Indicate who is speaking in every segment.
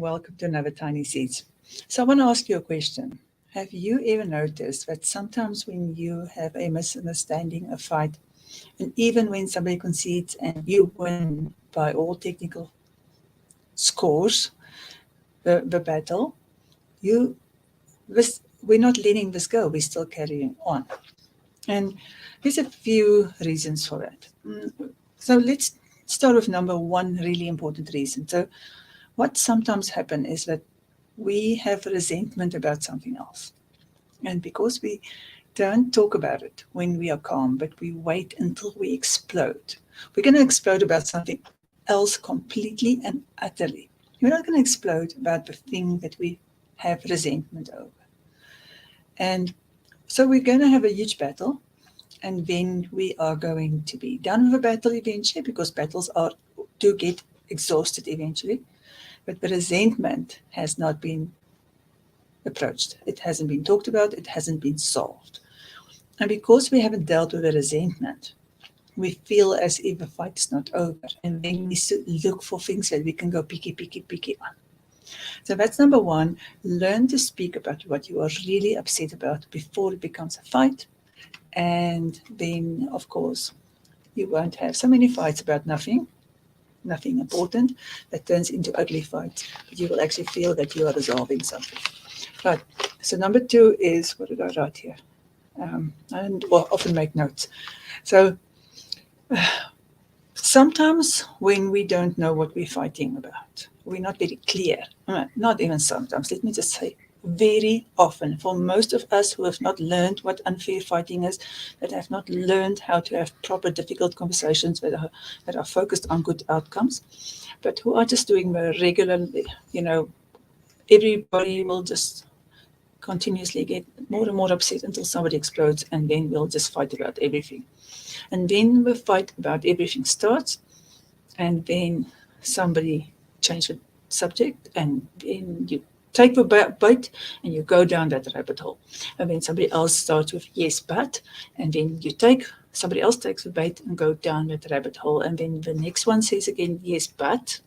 Speaker 1: welcome to another Tiny Seeds. So I want to ask you a question. Have you ever noticed that sometimes when you have a misunderstanding, a fight, and even when somebody concedes and you win by all technical scores, the battle, we're not letting this go, we're still carrying on. And there's a few reasons for that. So let's start with number one really important reason. So what sometimes happens is that we have resentment about something else. And because we don't talk about it when we are calm, but we wait until we explode, we're going to explode about something else completely and utterly. We're not going to explode about the thing that we have resentment over. And so we're going to have a huge battle, and then we are going to be done with the battle eventually, because battles do get exhausted eventually. But the resentment has not been approached. It hasn't been talked about. It hasn't been solved. And because we haven't dealt with the resentment, we feel as if the fight is not over. And then we look for things that we can go picky on. So that's number one. Learn to speak about what you are really upset about before it becomes a fight. And then, of course, you won't have so many fights about nothing important that turns into ugly fights, but you will actually feel that you are resolving something. Right. So number two is, what did I write here? I often make notes. So sometimes when we don't know what we're fighting about, we're not very clear. Not even sometimes. Let me just say very often. For most of us who have not learned what unfair fighting is, that have not learned how to have proper difficult conversations that are focused on good outcomes, but who are just doing the regular, everybody will just continuously get more and more upset until somebody explodes, and then we'll just fight about everything. And then the fight about everything starts, and then somebody changes the subject, and then you take the bait and you go down that rabbit hole. And then somebody else starts with yes, but, and then somebody else takes the bait and go down that rabbit hole. And then the next one says again, yes, but,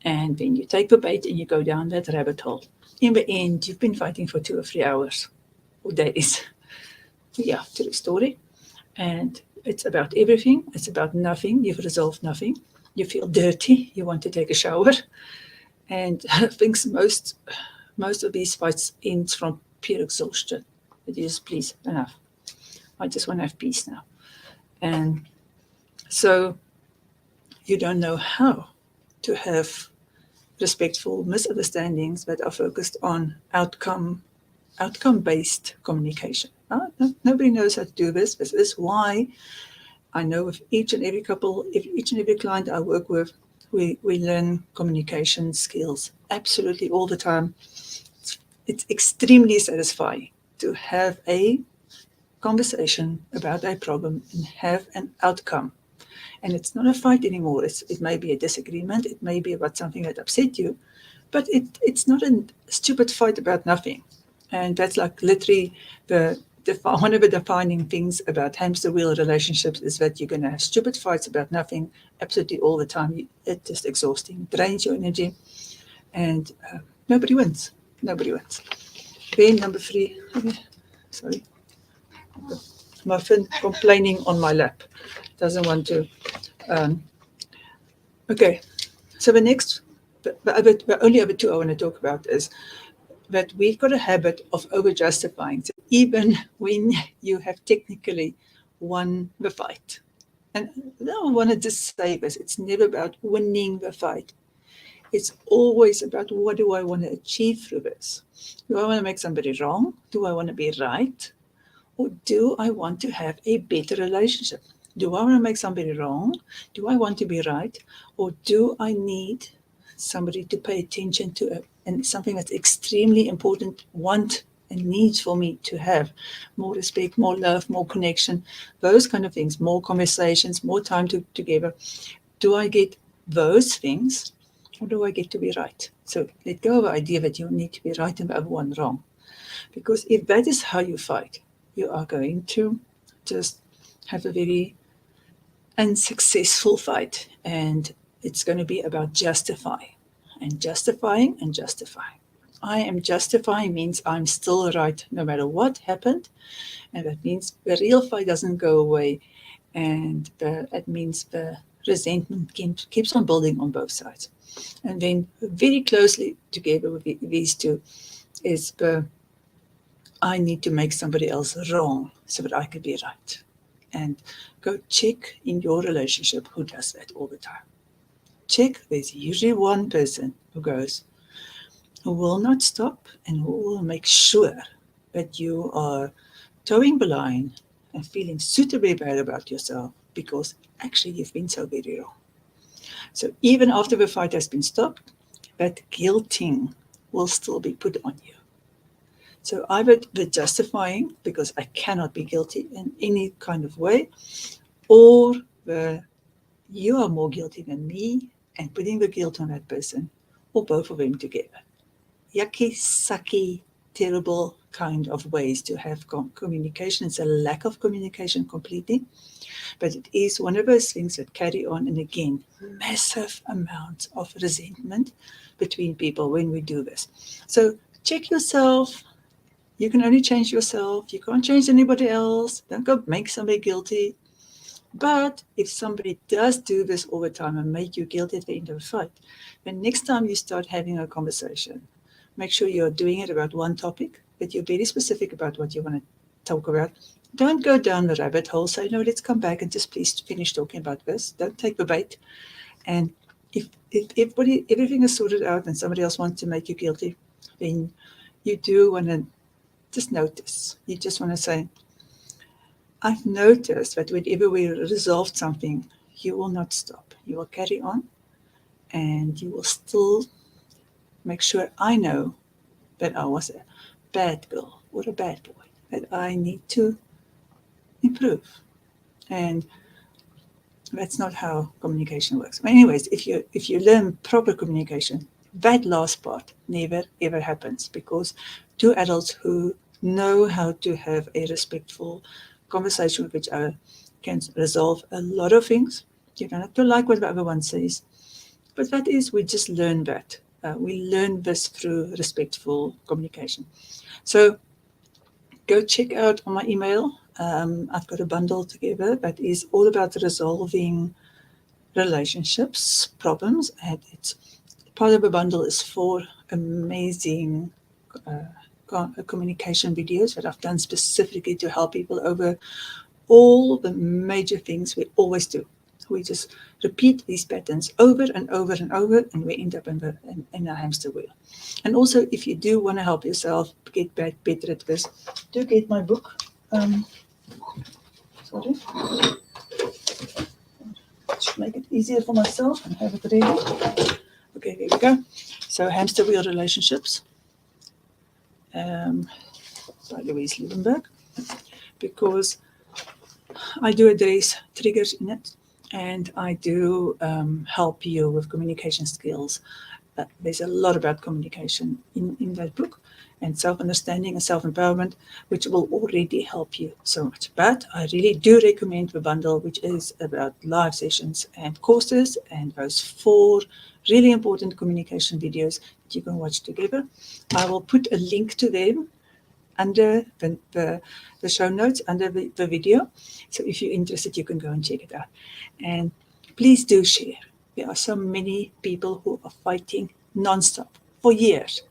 Speaker 1: and then you take the bait and you go down that rabbit hole. In the end, you've been fighting for 2 or 3 hours or days. Yeah, true story. And it's about everything. It's about nothing. You've resolved nothing. You feel dirty. You want to take a shower. And I think most of these fights ends from pure exhaustion. It is, please, enough. I just want to have peace now. And so you don't know how to have respectful misunderstandings that are focused on outcome-based communication. Nobody knows how to do this. This is why I know with each and every client I work with, we learn communication skills absolutely all the time. It's extremely satisfying to have a conversation about a problem and have an outcome. And it's not a fight anymore. It may be a disagreement. It may be about something that upset you, but it's not a stupid fight about nothing. And that's like literally one of the defining things about hamster wheel relationships is that you're going to have stupid fights about nothing absolutely all the time. It's just exhausting, drains your energy, and nobody wins. Then number three, sorry, muffin complaining on my lap. Doesn't want to. Okay, so the only other two I want to talk about is that we've got a habit of over-justifying. So even when you have technically won the fight. And I want to just say this, it's never about winning the fight. It's always about, what do I want to achieve through this? Do I want to make somebody wrong? Do I want to be right? Or do I want to have a better relationship? Do I want to make somebody wrong? Do I want to be right? Or do I need somebody to pay attention to it? And something that's extremely important, want and needs for me to have more respect, more love, more connection, those kind of things, more conversations, more time together. Do I get those things, or do I get to be right? So let go of the idea that you need to be right and the other one wrong. Because if that is how you fight, you are going to just have a very unsuccessful fight, and it's going to be about justifying. and justifying and justifying. I am justifying means I'm still right no matter what happened, and that means the real fight doesn't go away, and that means the resentment keeps on building on both sides. And then very closely together with these two is the I need to make somebody else wrong so that I could be right. And go check in your relationship who does that all the time. Check, there's usually one person who will not stop and who will make sure that you are towing the line and feeling suitably bad about yourself because actually you've been so very wrong. So even after the fight has been stopped, that guilting will still be put on you. So either the justifying, because I cannot be guilty in any kind of way, or the you are more guilty than me and putting the guilt on that person, or both of them together. Yucky, sucky, terrible kind of ways to have communication. It's a lack of communication completely, but it is one of those things that carry on, and again, massive amounts of resentment between people when we do this. So check yourself. You can only change yourself. You can't change anybody else. Don't go make somebody guilty. But if somebody does do this all the time and make you guilty at the end of a fight, then next time you start having a conversation, make sure you're doing it about one topic, that you're very specific about what you want to talk about. Don't go down the rabbit hole. Say, no, let's come back and just please finish talking about this. Don't take the bait. And if everything is sorted out and somebody else wants to make you guilty, then you do want to just notice. You just want to say, I've noticed that whenever we resolve something, you will not stop. You will carry on, and you will still make sure I know that I was a bad girl or a bad boy, that I need to improve. And that's not how communication works. But anyways, if you learn proper communication, that last part never ever happens, because two adults who know how to have a respectful conversation with each other can resolve a lot of things. You don't have to like what the other one says, but that is, we just learn that. We learn this through respectful communication. So go check out on my email. I've got a bundle together that is all about resolving relationships problems, and it's part of a bundle is 4 amazing communication videos that I've done specifically to help people over all the major things we always do. We just repeat these patterns over and over and over, and we end up in a hamster wheel. And also, if you do want to help yourself get better at this, do get my book. Sorry. Should make it easier for myself and have it ready. Okay, there we go. So, Hamster Wheel Relationships by Louise Liebenberg, because I do address triggers in it, and I do help you with communication skills. There's a lot about communication in that book, and self-understanding and self-empowerment, which will already help you so much. But I really do recommend the bundle, which is about live sessions and courses, and those 4 really important communication videos that you can watch together. I will put a link to them under the show notes, under the video. So if you're interested, you can go and check it out. And please do share. There are so many people who are fighting nonstop for years,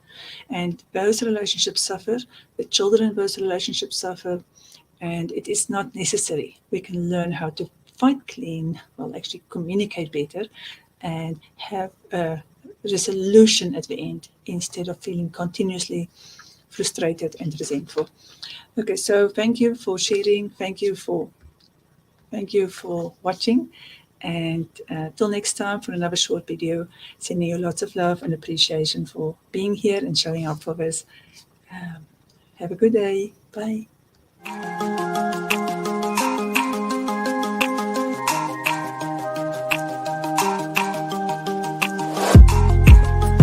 Speaker 1: and those relationships suffer. The children in those relationships suffer, and it is not necessary. We can learn how to fight clean, well, actually communicate better, and have a resolution at the end instead of feeling continuously frustrated and resentful. Okay, so thank you for sharing. Thank you for watching. And till next time for another short video, sending you lots of love and appreciation for being here and showing up for this. Have a good day. Bye.